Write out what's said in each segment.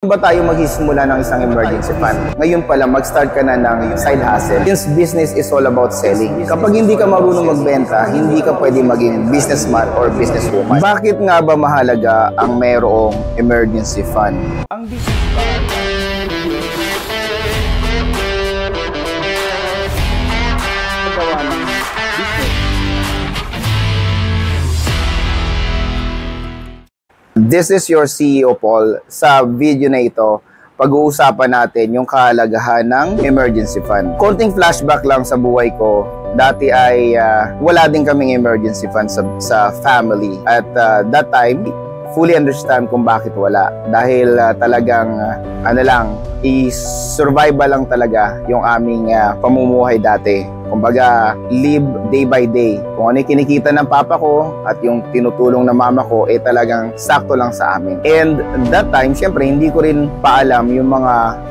Ba tayo magsisimula ng isang emergency fund? Ngayon pala, mag-start ka na ng side hustle. Since business is all about selling. Kapag hindi ka marunong magbenta, hindi ka pwede maging businessman or businesswoman. Bakit nga ba mahalaga ang mayroong emergency fund? Ang business fund, This is your CEO Paul. Sa video na ito, pag-uusapan natin yung kahalagahan ng emergency fund. Konting flashback lang sa buhay ko. Dati ay wala din kaming emergency fund sa family. At that time, fully understand kung bakit wala. Dahil talagang i-survival lang talaga yung aming pamumuhay dati. Kumbaga, live day by day. Kung ano yung kinikita ng papa ko at yung tinutulong ng mama ko, talagang sakto lang sa amin. And that time, syempre, hindi ko rin paalam yung mga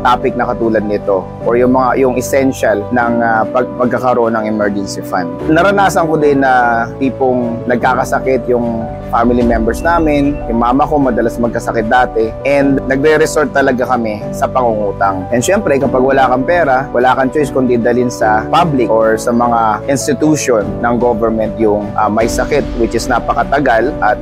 topic na katulad nito or yung essential ng pagkakaroon ng emergency fund. Naranasan ko din na tipong nagkakasakit yung family members namin, yung mama ko madalas magkasakit dati, and nagre-resort talaga kami sa pangungutang. And syempre, kapag wala kang pera, wala kang choice kundi dalhin sa public or sa mga institution ng government yung may sakit, which is napakatagal at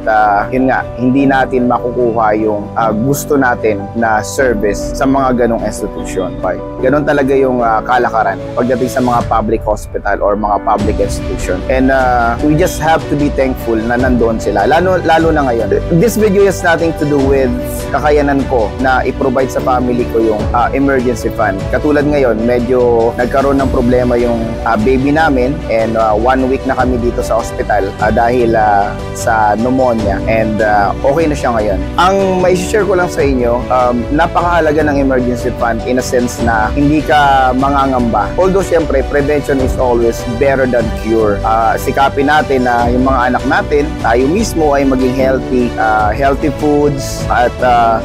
yun nga, hindi natin makukuha yung gusto natin na service sa mga ganong institution. Ganon talaga yung kalakaran pagdating sa mga public hospital or mga public institution. And we just have to be thankful na nandoon sila. Lalo na ngayon. This video has nothing to do with kakayanan ko na i-provide sa family ko yung emergency fund. Katulad ngayon, medyo nagkaroon ng problema yung baby namin and 1 week na kami dito sa hospital dahil sa pneumonia and okay na siya ngayon. Ang mai-share ko lang sa inyo, napakahalaga ng emergency fund in a sense na hindi ka mangangamba. Although syempre, prevention is always better than cure. Sikapin natin na yung mga anak natin, tayo mismo ay maging healthy foods at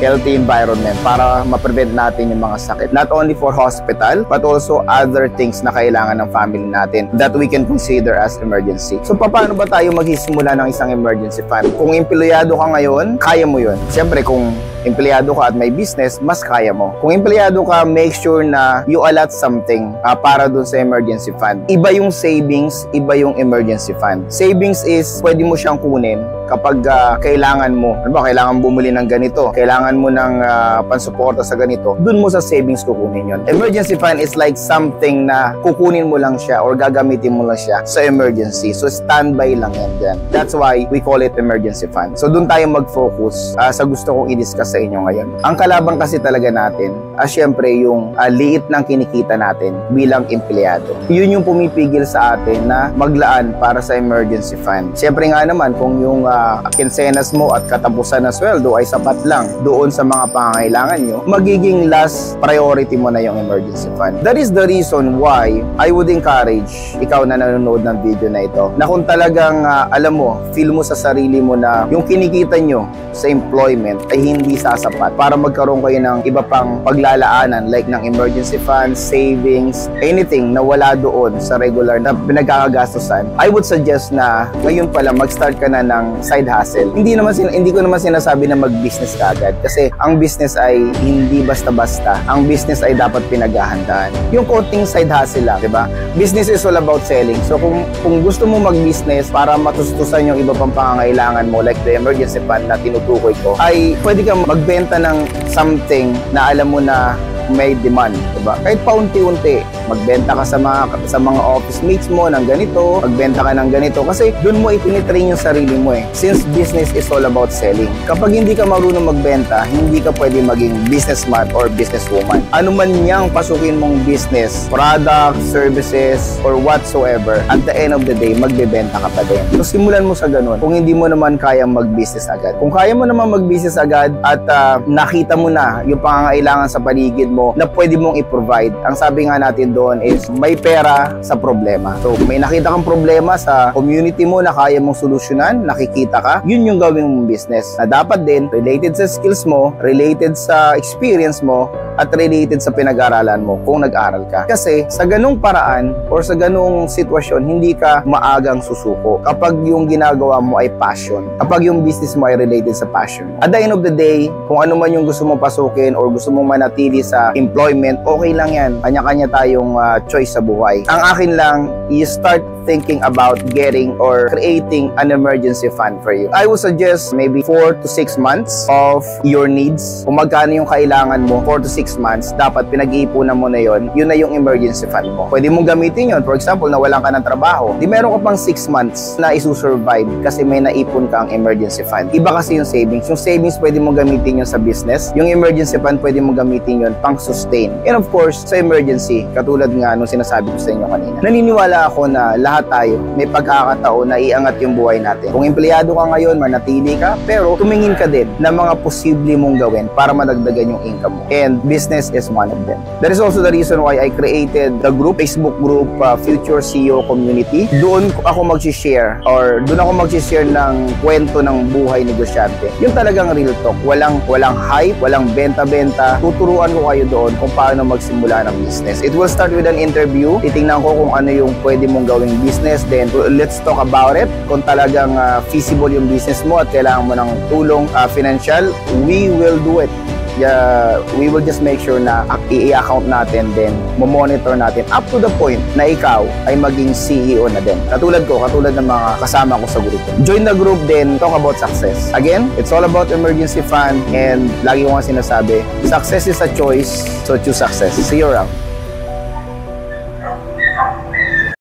healthy environment para ma-prevent natin yung mga sakit. Not only for hospital, but also other things na kailangan ng family natin that we can consider as emergency. So, paano ba tayo magsisimula ng isang emergency fund? Kung empleyado ka ngayon, kaya mo yun. Siyempre, kung empleyado ka at may business, mas kaya mo. Kung empleyado ka, make sure na you allot something para dun sa emergency fund. Iba yung savings, iba yung emergency fund. Savings is, pwede mo siyang kunin kapag kailangan mo. Ano ba, kailangan bumili ng ganito, kailangan mo ng pansuporta sa ganito, dun mo sa savings kukunin yun. Emergency fund is like something na kukunin mo lang siya or gagamitin mo lang siya sa emergency. So, standby lang yan dyan. That's why we call it emergency fund. So, dun tayo mag-focus sa gusto kong i-discuss sa inyo ngayon. Ang kalaban kasi talaga natin, syempre yung liit ng kinikita natin bilang empleyado. Yun yung pumipigil sa atin na maglaan para sa emergency fund. Syempre nga naman, kung yung kinsenas mo at katapusan na sweldo ay sapat lang doon sa mga pangangailangan nyo, magiging last priority mo na yung emergency fund. That is the reason why I would encourage ikaw na nanonood ng video na ito, na kung talagang alam mo, feel mo sa sarili mo na yung kinikita nyo sa employment ay hindi sasapat para magkaroon kayo ng iba pang paglalaanan like ng emergency fund, savings, anything na wala doon sa regular na pinagkakagastusan, I would suggest na ngayon pala mag-start ka na ng side hustle. Hindi ko naman sinasabi na mag-business ka agad kasi ang business ay hindi basta-basta. Ang business ay dapat pinaghahandaan. Yung konting side hustle lang, 'di ba? Business is all about selling. So kung gusto mo mag-business para matustusan yung iba pang pangangailangan mo like the emergency fund na tinutukoy ko, ay pwede kang magbenta ng something na alam mo na may demand, diba? Kahit paunti-unti, magbenta ka sa mga office mates mo ng ganito, magbenta ka ng ganito kasi doon mo itinitrain yung sarili mo eh. Since business is all about selling. Kapag hindi ka marunong magbenta, hindi ka pwede maging businessman or businesswoman. Ano man niyang pasukin mong business, product, services, or whatsoever, at the end of the day, magbebenta ka pa din. So simulan mo sa ganun kung hindi mo naman kayang mag-business agad. Kung kaya mo naman mag-business agad at nakita mo na yung pangangailangan sa paligid mo na pwede mong i-provide. Ang sabi nga natin doon is may pera sa problema. So, may nakita kang problema sa community mo na kaya mong solusyonan, nakikita ka, yun yung gawing mong business. Na dapat din, related sa skills mo, related sa experience mo, at related sa pinag-aralan mo kung nag-aral ka. Kasi sa ganung paraan or sa ganung sitwasyon, hindi ka maagang susuko kapag yung ginagawa mo ay passion, kapag yung business mo ay related sa passion. At the end of the day, kung ano man yung gusto mong pasukin or gusto mong manatili sa employment, okay lang yan. Kanya-kanya tayong choice sa buhay. Ang akin lang, you start thinking about getting or creating an emergency fund for you. I would suggest maybe 4 to 6 months of your needs. Kung magkano yung kailangan mo, 4 to 6 months, dapat pinag-iipunan mo na yun na yung emergency fund mo. Pwede mong gamitin yun. For example, nawalan ka ng trabaho. Di meron ka pang 6 months na isusurvive kasi may naipon kang emergency fund. Iba kasi yung savings. Yung savings pwede mong gamitin yun sa business. Yung emergency fund pwede mong gamitin yun pang sustain. And of course, sa emergency, katulad nga nung sinasabi ko sa inyo kanina, naniniwala ako na lahat tayo may pagkakataon na iangat yung buhay natin. Kung empleyado ka ngayon, manatili ka, pero tumingin ka din ng mga posible mong gawin para madagdagan yung income mo. And business is one of them. That is also the reason why I created the group, Facebook group, Future CEO Community. Doon ako mag-share ng kwento ng buhay negosyante. Yung talagang real talk. Walang hype, walang benta-benta. Tuturuan ko kayo doon kung paano magsimula ng business. It will start with an interview. Titingnan ko kung ano yung pwede mong gawing business. Then, let's talk about it. Kung talagang feasible yung business mo at kailangan mo ng tulong financial, we will do it. We will just make sure na i-account natin, then monitor natin up to the point na ikaw ay maging CEO na din. Katulad ng mga kasama ko sa grupo. Join the group then talk about success. Again, it's all about emergency fund and lagi ko nga sinasabi, success is a choice, so choose success. See you around.